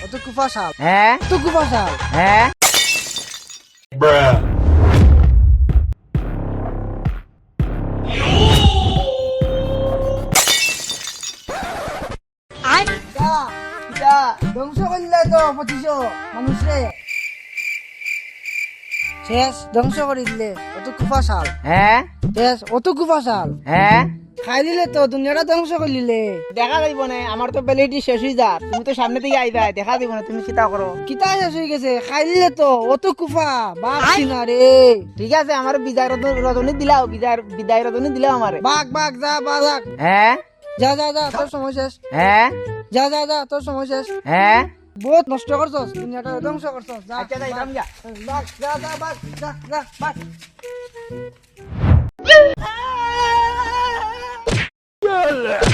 অত কুফা সাল হ্যাঁ তো কুফা সাল হ্যাঁ ধ্বংস করলে তো 2500 মানুষরে শেষ ধ্বংস করে দিলে অত কুফা সাল হ্যাঁ শেষ অত কুফা সাল হ্যাঁ খাই দিলে তো দুনিয়াটা ধ্বংস করে দিলে দেখা যাইব না আমার তো ভ্যালিডিটি শেষ হয়ে যা তুমি তো সামনে থেকে আইবা দেখা দিব না তুমি চিন্তা করো কিতা শেষ হয়ে গেছে খাই দিলে তো অত কুফা বাঘ না রে ঠিক আছে আমার বিদায় রজনী দিলাও বিদায় রজনী দিলাও আমারে বাঘ বাঘ যা বাঘ হ্যাঁ যা যা যা তোর সময় শেষ হ্যাঁ যা যা যা তোর সময় শেষ হ্যাঁ বহুত নষ্ট করছস দুনিয়াটা ধ্বংস করছস যা আচ্ছা যাইতাম যা বাঘ যা যা বাঘ যা যা বাঘ Yeah.